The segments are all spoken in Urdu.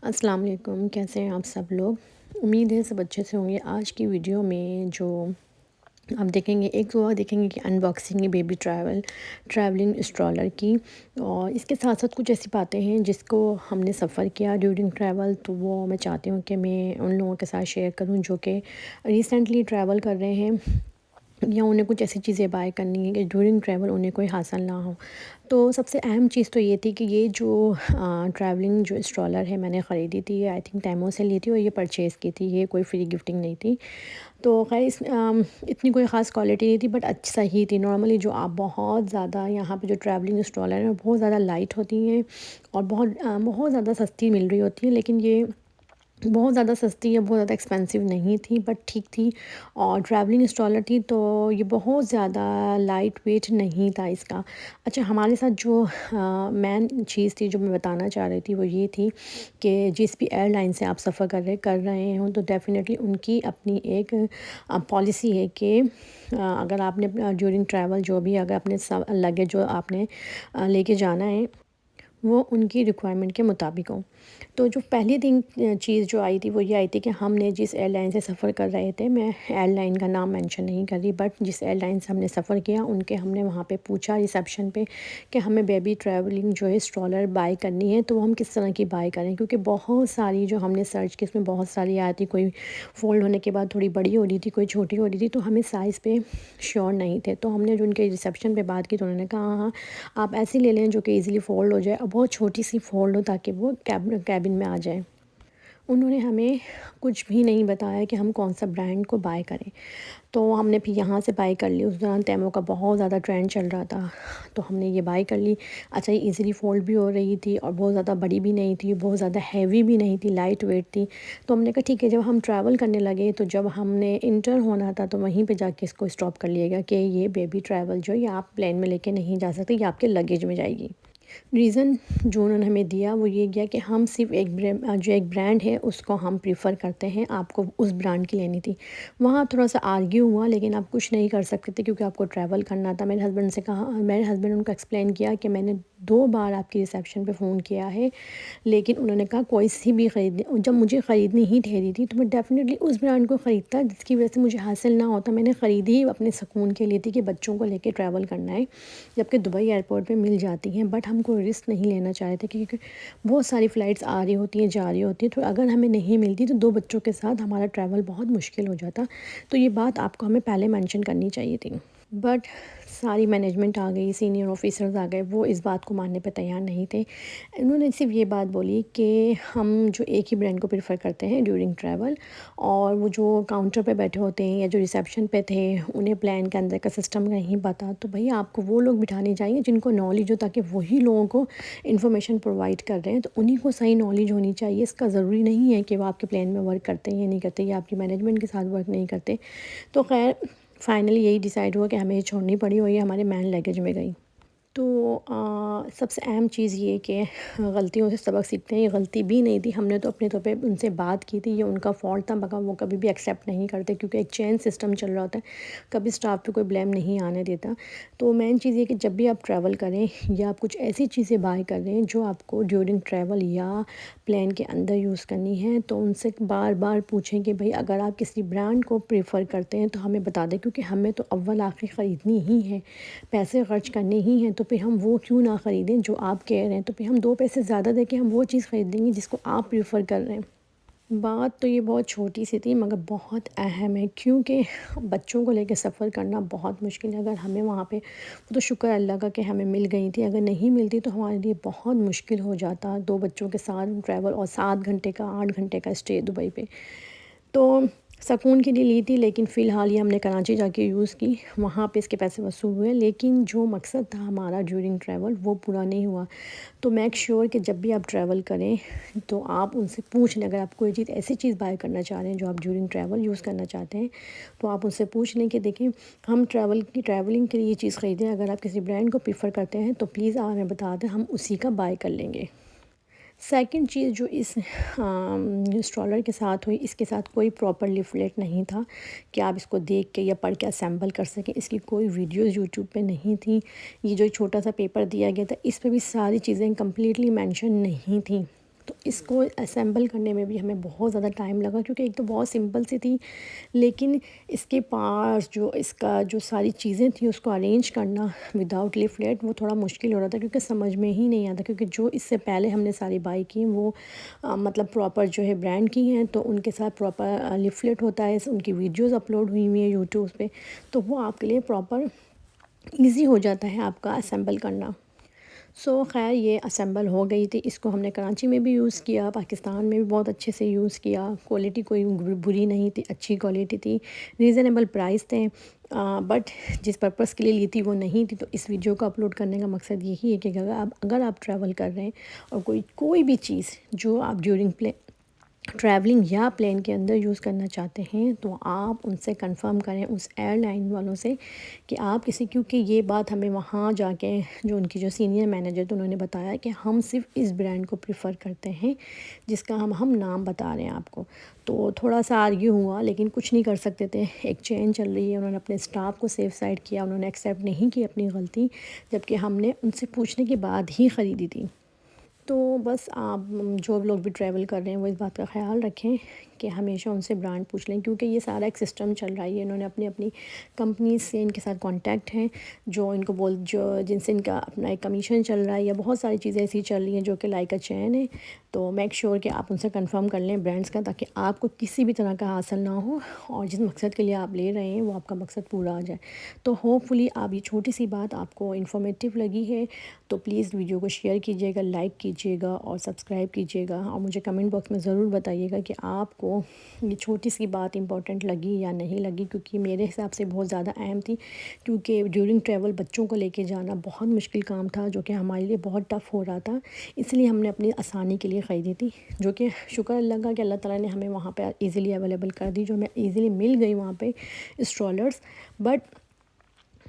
السلام علیکم، کیسے ہیں آپ سب لوگ؟ امید ہے سب اچھے سے ہوں گے۔ آج کی ویڈیو میں جو آپ دیکھیں گے، ایک تو دیکھیں گے کہ ان باکسنگ بیبی ٹریولنگ اسٹرالر کی، اور اس کے ساتھ ساتھ کچھ ایسی باتیں ہیں جس کو ہم نے سفر کیا ڈیورنگ ٹریول، تو وہ میں چاہتی ہوں کہ میں ان لوگوں کے ساتھ شیئر کروں جو کہ ریسنٹلی ٹریول کر رہے ہیں، یا انہیں کچھ ایسی چیزیں بائی کرنی ہے کہ ڈیورنگ ٹریول انہیں کوئی حاصل نہ ہو۔ تو سب سے اہم چیز تو یہ تھی کہ یہ جو ٹریولنگ جو اسٹرالر ہے میں نے خریدی تھی، آئی تھنک ٹیمو سے لی تھی اور یہ پرچیز کی تھی، یہ کوئی فری گفٹنگ نہیں تھی۔ تو خیر اس اتنی کوئی خاص کوالٹی نہیں تھی، بٹ اچھا ہی تھی۔ نارملی جو آپ بہت زیادہ یہاں پہ جو ٹریولنگ اسٹرالر ہیں بہت زیادہ لائٹ ہوتی ہیں اور بہت زیادہ سستی مل رہی ہوتی ہیں، لیکن یہ بہت زیادہ سستی یا بہت زیادہ ایکسپینسو نہیں تھی، بٹ ٹھیک تھی اور ٹریولنگ اسٹرالر تھی، تو یہ بہت زیادہ لائٹ ویٹ نہیں تھا اس کا۔ اچھا، ہمارے ساتھ جو مین چیز تھی جو میں بتانا چاہ رہی تھی وہ یہ تھی کہ جس بھی ایئر لائن سے آپ سفر کر رہے ہوں تو ڈیفینیٹلی ان کی اپنی ایک پالیسی ہے کہ اگر آپ نے ڈیورنگ ٹریول جو بھی اگر اپنے لگیج جو آپ نے لے کے جانا ہے وہ ان کی ریکوائرمنٹ کے مطابق ہوں۔ تو جو پہلی چیز جو آئی تھی وہ یہ آئی تھی کہ ہم نے جس ایئر لائن سے سفر کر رہے تھے، میں ایئر لائن کا نام مینشن نہیں کر رہی، بٹ جس ایئر لائن سے ہم نے سفر کیا ان کے ہم نے وہاں پہ پوچھا ریسیپشن پہ کہ ہمیں بیبی ٹریولنگ جو ہے اسٹرالر بائی کرنی ہے، تو وہ ہم کس طرح کی بائی کریں، کیونکہ بہت ساری جو ہم نے سرچ کی اس میں بہت ساری آئی تھی، کوئی فولڈ ہونے کے بعد تھوڑی بڑی ہو رہی تھی، کوئی چھوٹی ہو رہی تھی، تو ہمیں سائز پہ شیور نہیں تھے۔ تو ہم نے جو ان کے ریسیپشن پہ بات کی تو انہوں نے کہا ہاں آپ ایسی لے لیں جو کہ ایزیلی فولڈ ہو جائے اور بہت چھوٹی سی فولڈ ہو تاکہ وہ کیبن میں آ جائے۔ انہوں نے ہمیں کچھ بھی نہیں بتایا کہ ہم کون سا برانڈ کو بائی کریں، تو ہم نے پھر یہاں سے بائی کر لی۔ اس دوران تیمو کا بہت زیادہ ٹرینڈ چل رہا تھا، تو ہم نے یہ بائی کر لی۔ اچھا، یہ ایزیلی فولڈ بھی ہو رہی تھی اور بہت زیادہ بڑی بھی نہیں تھی، بہت زیادہ ہیوی بھی نہیں تھی، لائٹ ویٹ تھی۔ تو ہم نے کہا ٹھیک ہے، جب ہم ٹریول کرنے لگے تو جب ہم نے انٹر ہونا تھا تو وہیں پہ جا کے اس کو اسٹاپ کر لیے گا کہ یہ بیبی ٹریول جو یہ آپ پلین میں لے کے نہیں جا سکتے، یہ آپ کے لگیج میں جائے گی۔ ریزن جو انہوں نے ہمیں دیا وہ یہ گیا کہ ہم صرف ایک برانڈ ہے اس کو ہم پریفر کرتے ہیں، آپ کو اس برانڈ کی لینی تھی۔ وہاں تھوڑا سا آرگیو ہوا، لیکن آپ کچھ نہیں کر سکتے تھے کیونکہ آپ کو ٹریول کرنا تھا۔ میرے ہسبینڈ سے کہا، میرے ہسبینڈ ان کو ایکسپلین کیا کہ میں نے 2 بار آپ کی ریسیپشن پہ فون کیا ہے، لیکن انہوں نے کہا کوئی سی بھی خریدنی، جب مجھے خریدنی ہی ٹھہری تھی تو میں ڈیفینیٹلی اس برانڈ کو خریدتا جس کی وجہ سے مجھے حاصل نہ ہوتا۔ میں نے خریدی ہی اپنے سکون کے لیے تھی کہ بچوں کو لے کے ٹریول کرنا ہے، جبکہ دبئی ایئرپورٹ پہ مل جاتی ہیں، بٹ ہم کو رسک نہیں لینا چاہ رہے تھے کیونکہ بہت ساری فلائٹس آ رہی ہوتی ہیں جا رہی ہوتی ہیں، تو اگر ہمیں نہیں ملتی تو 2 بچوں کے ساتھ ہمارا ٹریول بہت مشکل ہو جاتا۔ تو یہ بات آپ کو ہمیں پہلے مینشن کرنی چاہیے تھی، بٹ ساری مینجمنٹ آ گئی، سینئر آفیسرز آ گئے، وہ اس بات کو ماننے پہ تیار نہیں تھے۔ انہوں نے صرف یہ بات بولی کہ ہم جو ایک ہی برانڈ کو پریفر کرتے ہیں ڈیورنگ ٹریول، اور وہ جو کاؤنٹر پہ بیٹھے ہوتے ہیں یا جو ریسیپشن پہ تھے انہیں پلان کے اندر کا سسٹم نہیں پتہ، تو بھئی آپ کو وہ لوگ بٹھانے چاہیے جن کو نالج ہو، تاکہ وہی لوگوں کو انفارمیشن پرووائڈ کر رہے ہیں تو انہیں کو صحیح نالج ہونی چاہیے۔ اس کا ضروری نہیں ہے کہ وہ آپ کے پلان میں ورک کرتے ہیں یا نہیں کرتے، یا آپ کی مینجمنٹ کے ساتھ ورک نہیں کرتے۔ تو خیر فائنلی یہی ڈیسائیڈ ہوا کہ ہمیں یہ چھوڑنی پڑی اور یہ ہمارے مین لگیج میں گئی۔ تو سب سے اہم چیز یہ کہ غلطیوں سے سبق سیکھتے ہیں، یہ غلطی بھی نہیں تھی، ہم نے تو اپنے طور پہ ان سے بات کی تھی، یہ ان کا فالٹ تھا، مگر وہ کبھی بھی ایکسیپٹ نہیں کرتے کیونکہ ایک چین سسٹم چل رہا ہوتا ہے، کبھی اسٹاف پہ کوئی بلیم نہیں آنے دیتا۔ تو مین چیز یہ کہ جب بھی آپ ٹریول کریں یا آپ کچھ ایسی چیزیں بائی کر رہے ہیں جو آپ کو ڈیورنگ ٹریول یا پلان کے اندر یوز کرنی ہے، تو ان سے بار بار پوچھیں کہ بھئی اگر آپ کسی برانڈ کو پریفر کرتے ہیں تو ہمیں بتا دیں، کیونکہ ہمیں تو اول آخر خریدنی ہی ہے، پیسے خرچ کرنے ہی ہیں، تو پھر ہم وہ کیوں نہ خریدیں جو آپ کہہ رہے ہیں، تو پھر ہم 2 پیسے زیادہ دے کے ہم وہ چیز خرید لیں گے جس کو آپ پریفر کر رہے ہیں۔ بات تو یہ بہت چھوٹی سی تھی مگر بہت اہم ہے، کیونکہ بچوں کو لے کے سفر کرنا بہت مشکل ہے۔ اگر ہمیں وہاں پہ، وہ تو شکر اللہ کا کہ ہمیں مل گئی تھی، اگر نہیں ملتی تو ہمارے لیے بہت مشکل ہو جاتا 2 بچوں کے ساتھ ٹریول، اور 7 گھنٹے کا 8 گھنٹے کا اسٹے دبئی پہ۔ تو سکون کے لیے لی تھی، لیکن فی الحال یہ ہم نے کراچی جا کے یوز کی، وہاں پہ اس کے پیسے وصول ہوئے، لیکن جو مقصد تھا ہمارا ڈیورنگ ٹریول وہ پورا نہیں ہوا۔ تو میک شیور کہ جب بھی آپ ٹریول کریں تو آپ ان سے پوچھ لیں، اگر آپ کوئی چیز ایسی چیز بائی کرنا چاہ رہے ہیں جو آپ ڈیورنگ ٹریول یوز کرنا چاہتے ہیں تو آپ ان سے پوچھ لیں کہ دیکھیں ہم ٹریولنگ کے لیے یہ چیز خریدیں، اگر آپ کسی برانڈ کو پریفر کرتے ہیں تو پلیز آپ ہمیں بتا دیں، ہم اسی کا بائی کر لیں گے۔ سیکنڈ چیز جو اس اسٹرالر کے ساتھ ہوئی، اس کے ساتھ کوئی پراپر لیفلیٹ نہیں تھا کہ آپ اس کو دیکھ کے یا پڑھ کے اسیمبل کر سکیں، اس کی کوئی ویڈیوز یوٹیوب پہ نہیں تھی۔ یہ جو چھوٹا سا پیپر دیا گیا تھا اس پہ بھی ساری چیزیں کمپلیٹلی مینشن نہیں تھیں، تو اس کو اسمبل کرنے میں بھی ہمیں بہت زیادہ ٹائم لگا، کیونکہ ایک تو بہت سمپل سی تھی، لیکن اس کے پارٹس جو اس کا جو ساری چیزیں تھیں اس کو ارینج کرنا وداؤٹ لیفلیٹ وہ تھوڑا مشکل ہو رہا تھا، کیونکہ سمجھ میں ہی نہیں آتا، کیونکہ جو اس سے پہلے ہم نے ساری بائی کی وہ مطلب پراپر جو ہے برانڈ کی ہیں، تو ان کے ساتھ پراپر لیفلیٹ ہوتا ہے، ان کی ویڈیوز اپلوڈ ہوئی ہوئی ہیں یوٹیوب پہ، تو وہ آپ کے لیے پراپر ایزی ہو جاتا ہے آپ کا اسمبل کرنا۔ خیر یہ اسمبل ہو گئی تھی، اس کو ہم نے کراچی میں بھی یوز کیا، پاکستان میں بھی بہت اچھے سے یوز کیا، کوالٹی کوئی بری نہیں تھی، اچھی کوالٹی تھی، ریزنیبل پرائس تھے، بٹ جس پرپس کے لیے لی تھی وہ نہیں تھی۔ تو اس ویڈیو کو اپلوڈ کرنے کا مقصد یہی ہے کہ اگر آپ ٹریول کر رہے ہیں اور کوئی بھی چیز جو آپ ڈیورنگ ٹریولنگ یا پلین کے اندر یوز کرنا چاہتے ہیں، تو آپ ان سے کنفرم کریں، اس ایئر لائن والوں سے، کہ آپ کیونکہ یہ بات ہمیں وہاں جا کے جو ان کی جو سینئر مینیجر تھے انہوں نے بتایا کہ ہم صرف اس برانڈ کو پریفر کرتے ہیں جس کا ہم نام بتا رہے ہیں آپ کو۔ تو تھوڑا سا آرگیو ہوا، لیکن کچھ نہیں کر سکتے تھے، ایک چین چل رہی ہے، انہوں نے اپنے اسٹاف کو سیف سائڈ کیا، انہوں نے ایکسیپٹ نہیں کی اپنی غلطی، جبکہ ہم نے ان سے پوچھنے کے بعد ہی خریدی تھی۔ تو بس آپ جو لوگ بھی ٹریول کر رہے ہیں وہ اس بات کا خیال رکھیں کہ ہمیشہ ان سے برانڈ پوچھ لیں، کیونکہ یہ سارا ایک سسٹم چل رہا ہے، انہوں نے اپنی کمپنیز سے ان کے ساتھ کانٹیکٹ ہیں، جو ان کو جن سے ان کا اپنا ایک کمیشن چل رہا ہے، یا بہت ساری چیزیں ایسی چل رہی ہیں جو کہ لائک اے چین ہے۔ تو میک شیور کہ آپ ان سے کنفرم کر لیں برانڈس کا، تاکہ آپ کو کسی بھی طرح کا حاصل نہ ہو، اور جس مقصد کے لیے آپ لے رہے ہیں وہ آپ کا مقصد پورا ہو جائے۔ تو ہوپ فلی آپ یہ چھوٹی سی بات آپ کو انفارمیٹیو لگی ہے، تو پلیز ویڈیو کو شیئر کیجیے گا، لائک کیجیے گا اور سبسکرائب کیجیے گا، اور مجھے کمنٹ باکس میں ضرور بتائیے گا کہ آپ کو یہ چھوٹی سی بات امپورٹنٹ لگی یا نہیں لگی، کیونکہ میرے حساب سے بہت زیادہ اہم تھی، کیونکہ ڈیورنگ ٹریول بچوں کو لے کے جانا بہت مشکل کام تھا، جو کہ ہمارے لیے بہت ٹف ہو رہا تھا، اس لیے ہم نے اپنی آسانی کے لیے خریدی تھی، جو کہ شکر اللہ کا کہ اللہ تعالیٰ نے ہمیں وہاں پہ ایزیلی اویلیبل کر دی، جو ہمیں ایزیلی مل گئی وہاں پہ اسٹرالرس، بٹ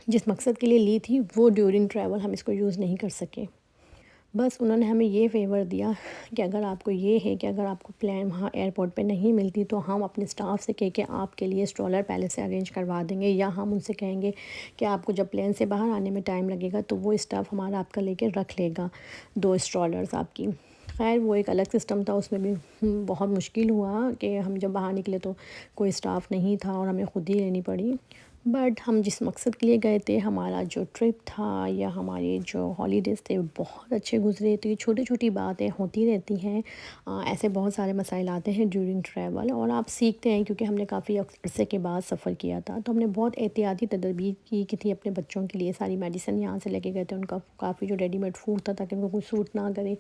جس مقصد کے لیے لی تھی وہ ڈیورنگ ٹریول ہم اس کو یوز نہیں کر سکے۔ بس انہوں نے ہمیں یہ فیور دیا کہ اگر آپ کو یہ ہے کہ اگر آپ کو پلان وہاں ایئرپورٹ پہ نہیں ملتی تو ہم اپنے اسٹاف سے کہہ کے آپ کے لیے اسٹرالر پہلے سے ارینج کروا دیں گے، یا ہم ان سے کہیں گے کہ آپ کو جب پلین سے باہر آنے میں ٹائم لگے گا تو وہ اسٹاف ہمارا آپ کا لے کے رکھ لے گا 2 اسٹرالرز آپ کی۔ خیر وہ ایک الگ سسٹم تھا، اس میں بھی بہت مشکل ہوا کہ ہم جب باہر نکلے تو کوئی اسٹاف نہیں تھا اور ہمیں خود ہی لینی پڑی، بٹ ہم جس مقصد کے لیے گئے تھے، ہمارا جو ٹرپ تھا یا ہمارے جو ہالیڈیز تھے وہ بہت اچھے گزرے۔ تو یہ چھوٹی چھوٹی باتیں ہوتی رہتی ہیں، ایسے بہت سارے مسائل آتے ہیں ڈیورنگ ٹریول، اور آپ سیکھتے ہیں، کیونکہ ہم نے کافی عرصے کے بعد سفر کیا تھا، تو ہم نے بہت احتیاطی تدابیر کی تھی اپنے بچوں کے لیے، ساری میڈیسن یہاں سے لے کے گئے تھے، ان کا کافی جو ریڈی میڈ فوڈ تھا تاکہ ان کو کوئی سوٹ نہ کرے،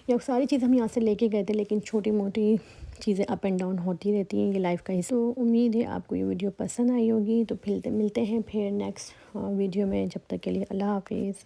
یا ساری چیز ہم یہاں سے لے کے گئے تھے، لیکن چھوٹی موٹی چیزیں اپ اینڈ ڈاؤن ہوتی رہتی ہیں، یہ لائف کا حصہ۔ تو امید ہے آپ کو یہ ویڈیو پسند آئی ہوگی، تو ملتے ہیں پھر نیکسٹ ویڈیو میں، جب تک کے لیے اللہ حافظ۔